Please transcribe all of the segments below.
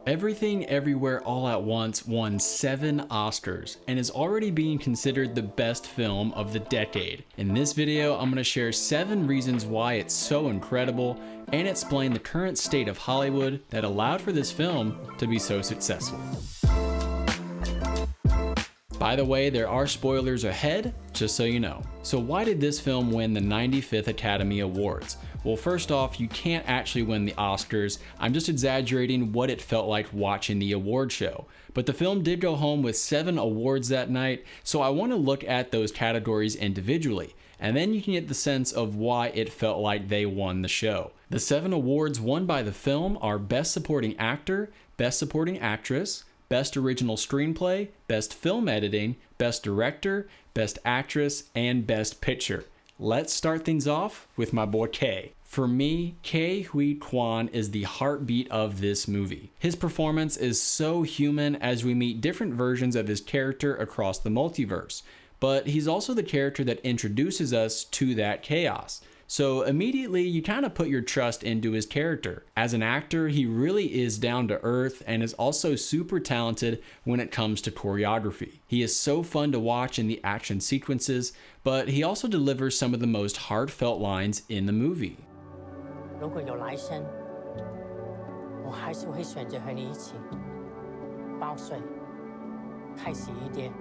Everything Everywhere All at Once won 7 Oscars and is already being considered the best film of the decade. In this video, I'm going to share 7 reasons why it's so incredible and explain the current state of Hollywood that allowed for this film to be so successful. By the way, there are spoilers ahead, just so you know. So why did this film win the 95th Academy Awards? Well, first off, you can't actually win the Oscars. I'm just exaggerating what it felt like watching the award show. But the film did go home with 7 awards that night, so I want to look at those categories individually, and then you can get the sense of why it felt like they won the show. The 7 awards won by the film are Best Supporting Actor, Best Supporting Actress, Best Original Screenplay, Best Film Editing, Best Director, Best Actress, and Best Picture. Let's start things off with my boy Ke. For me, Ke Huy Quan is the heartbeat of this movie. His performance is so human as we meet different versions of his character across the multiverse, but he's also the character that introduces us to that chaos. So immediately you kind of put your trust into his character. As an actor, he really is down to earth and is also super talented when it comes to choreography. He is so fun to watch in the action sequences, but he also delivers some of the most heartfelt lines in the movie. 如果有来生，我还是会选择和你一起报税，开始一点。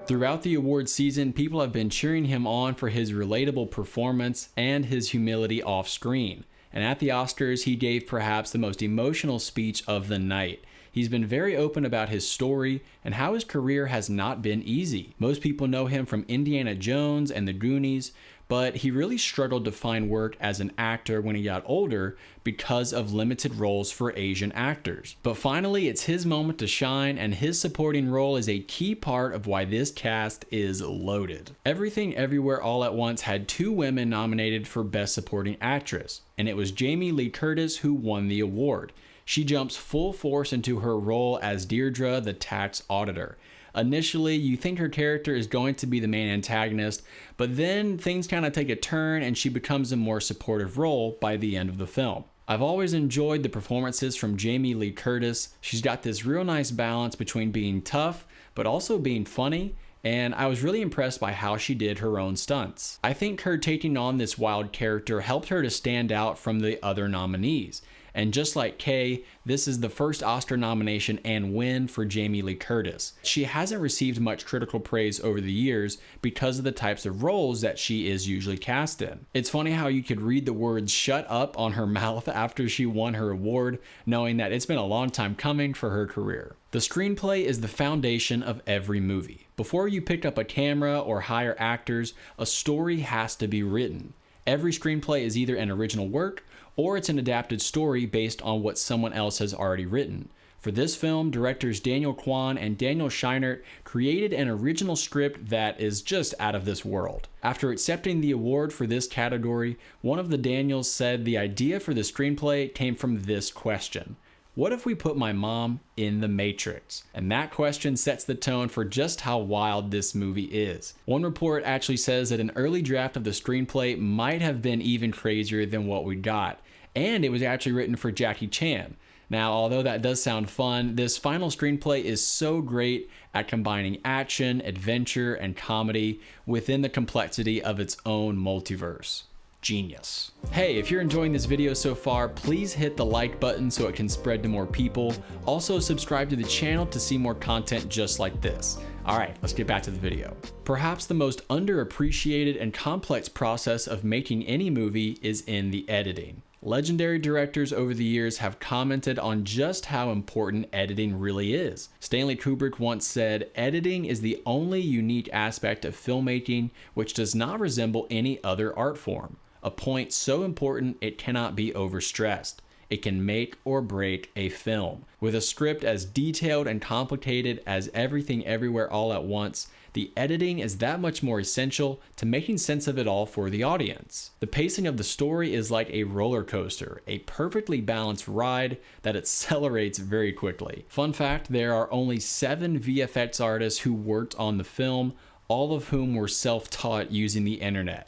Throughout the award season, people have been cheering him on for his relatable performance and his humility off screen. And at the Oscars, he gave perhaps the most emotional speech of the night. He's been very open about his story and how his career has not been easy. Most people know him from Indiana Jones and The Goonies, but he really struggled to find work as an actor when he got older because of limited roles for Asian actors. But finally, it's his moment to shine, and his supporting role is a key part of why this cast is loaded. Everything Everywhere All at Once had 2 women nominated for Best Supporting Actress, and it was Jamie Lee Curtis who won the award. She jumps full force into her role as Deirdre, the tax auditor. Initially, you think her character is going to be the main antagonist, but then things kind of take a turn and she becomes a more supportive role by the end of the film. I've always enjoyed the performances from Jamie Lee Curtis. She's got this real nice balance between being tough, but also being funny, and I was really impressed by how she did her own stunts. I think her taking on this wild character helped her to stand out from the other nominees. And just like Ke, this is the first Oscar nomination and win for Jamie Lee Curtis. She hasn't received much critical praise over the years because of the types of roles that she is usually cast in. It's funny how you could read the words "shut up" on her mouth after she won her award, knowing that it's been a long time coming for her career. The screenplay is the foundation of every movie. Before you pick up a camera or hire actors, a story has to be written. Every screenplay is either an original work or it's an adapted story based on what someone else has already written. For this film, directors Daniel Kwan and Daniel Scheinert created an original script that is just out of this world. After accepting the award for this category, one of the Daniels said the idea for the screenplay came from this question: what if we put my mom in the Matrix? And that question sets the tone for just how wild this movie is. One report actually says that an early draft of the screenplay might have been even crazier than what we got, and it was actually written for Jackie Chan. Now, although that does sound fun, this final screenplay is so great at combining action, adventure, and comedy within the complexity of its own multiverse. Genius. Hey, if you're enjoying this video so far, please hit the like button so it can spread to more people. Also, subscribe to the channel to see more content just like this. Alright, let's get back to the video. Perhaps the most underappreciated and complex process of making any movie is in the editing. Legendary directors over the years have commented on just how important editing really is. Stanley Kubrick once said, "Editing is the only unique aspect of filmmaking which does not resemble any other art form. A point so important it cannot be overstressed. It can make or break a film." With a script as detailed and complicated as Everything Everywhere All at Once, the editing is that much more essential to making sense of it all for the audience. The pacing of the story is like a roller coaster, a perfectly balanced ride that accelerates very quickly. Fun fact, there are only 7 VFX artists who worked on the film, all of whom were self-taught using the internet.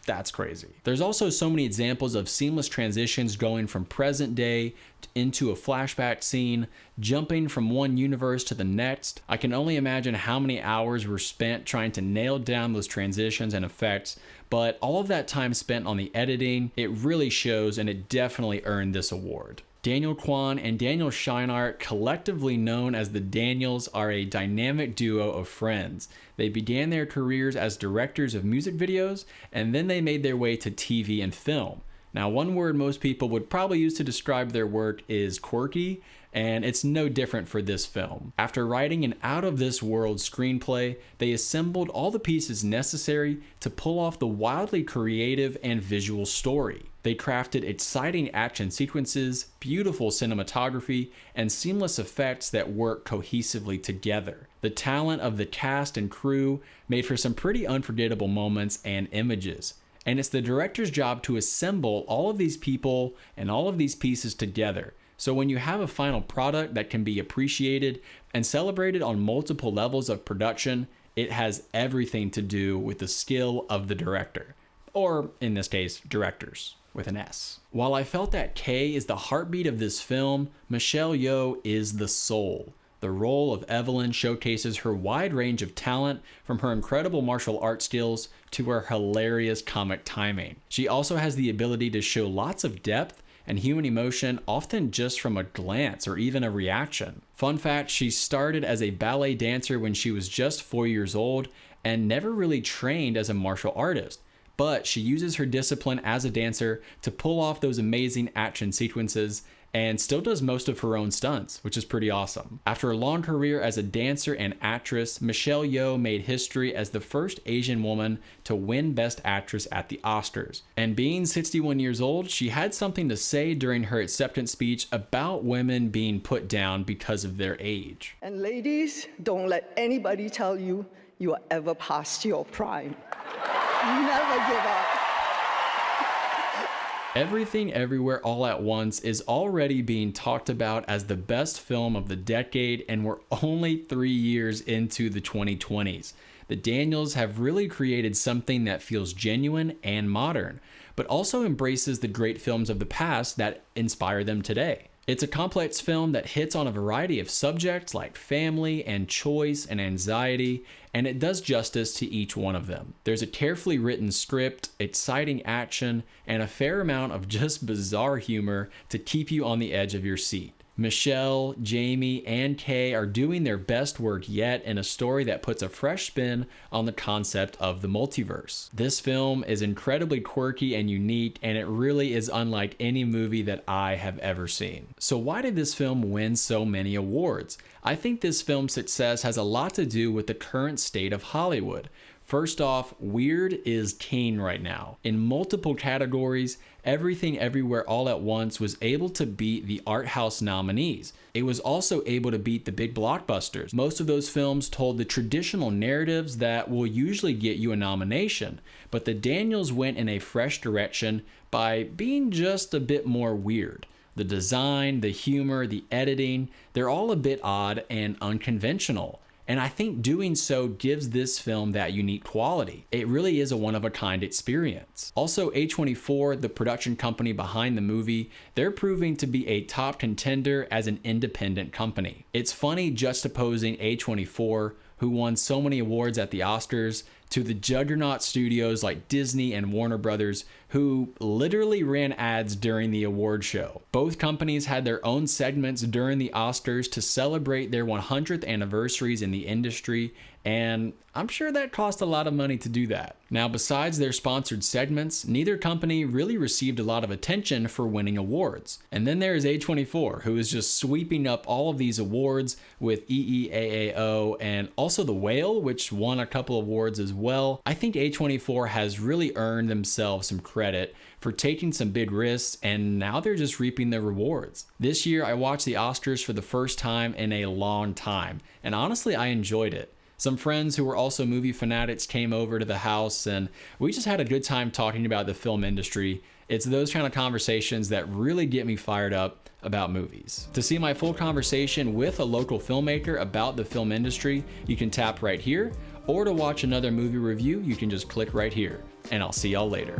That's crazy. There's also so many examples of seamless transitions going from present day into a flashback scene, jumping from one universe to the next. I can only imagine how many hours were spent trying to nail down those transitions and effects, but all of that time spent on the editing, it really shows, and it definitely earned this award. Daniel Kwan and Daniel Scheinert, collectively known as the Daniels, are a dynamic duo of friends. They began their careers as directors of music videos, and then they made their way to TV and film. Now, one word most people would probably use to describe their work is quirky, and it's no different for this film. After writing an out-of-this-world screenplay, they assembled all the pieces necessary to pull off the wildly creative and visual story. They crafted exciting action sequences, beautiful cinematography, and seamless effects that work cohesively together. The talent of the cast and crew made for some pretty unforgettable moments and images. And it's the director's job to assemble all of these people and all of these pieces together. So when you have a final product that can be appreciated and celebrated on multiple levels of production, it has everything to do with the skill of the director. Or, in this case, directors, with an S. While I felt that Kay is the heartbeat of this film, Michelle Yeoh is the soul. The role of Evelyn showcases her wide range of talent, from her incredible martial arts skills to her hilarious comic timing. She also has the ability to show lots of depth and human emotion, often just from a glance or even a reaction. Fun fact, she started as a ballet dancer when she was just 4 years old and never really trained as a martial artist. But she uses her discipline as a dancer to pull off those amazing action sequences and still does most of her own stunts, which is pretty awesome. After a long career as a dancer and actress, Michelle Yeoh made history as the first Asian woman to win Best Actress at the Oscars. And being 61 years old, she had something to say during her acceptance speech about women being put down because of their age. And ladies, don't let anybody tell you you are ever past your prime. Never give up. Everything Everywhere All at Once is already being talked about as the best film of the decade, and we're only 3 years into the 2020s. The Daniels have really created something that feels genuine and modern, but also embraces the great films of the past that inspire them today. It's a complex film that hits on a variety of subjects like family and choice and anxiety, and it does justice to each one of them. There's a carefully written script, exciting action, and a fair amount of just bizarre humor to keep you on the edge of your seat. Michelle, Jamie, and Kay are doing their best work yet in a story that puts a fresh spin on the concept of the multiverse. This film is incredibly quirky and unique, and it really is unlike any movie that I have ever seen. So why did this film win so many awards? I think this film's success has a lot to do with the current state of Hollywood. First off, weird is king right now. In multiple categories, Everything Everywhere All at Once was able to beat the art house nominees. It was also able to beat the big blockbusters. Most of those films told the traditional narratives that will usually get you a nomination, but the Daniels went in a fresh direction by being just a bit more weird. The design, the humor, the editing, they're all a bit odd and unconventional. And I think doing so gives this film that unique quality. It really is a one-of-a-kind experience. Also, A24, the production company behind the movie, they're proving to be a top contender as an independent company. It's funny juxtaposing A24, who won so many awards at the Oscars, to the juggernaut studios like Disney and Warner Brothers, who literally ran ads during the award show. Both companies had their own segments during the Oscars to celebrate their 100th anniversaries in the industry, and I'm sure that cost a lot of money to do that. Now, besides their sponsored segments, neither company really received a lot of attention for winning awards. And then there is A24, who is just sweeping up all of these awards with EEAAO and also The Whale, which won a couple awards as well. I think A24 has really earned themselves some credit for taking some big risks, and now they're just reaping the rewards. This year, I watched the Oscars for the first time in a long time, and honestly, I enjoyed it. Some friends who were also movie fanatics came over to the house, and we just had a good time talking about the film industry. It's those kind of conversations that really get me fired up about movies. To see my full conversation with a local filmmaker about the film industry, you can tap right here, or to watch another movie review, you can just click right here. and I'll see y'all later.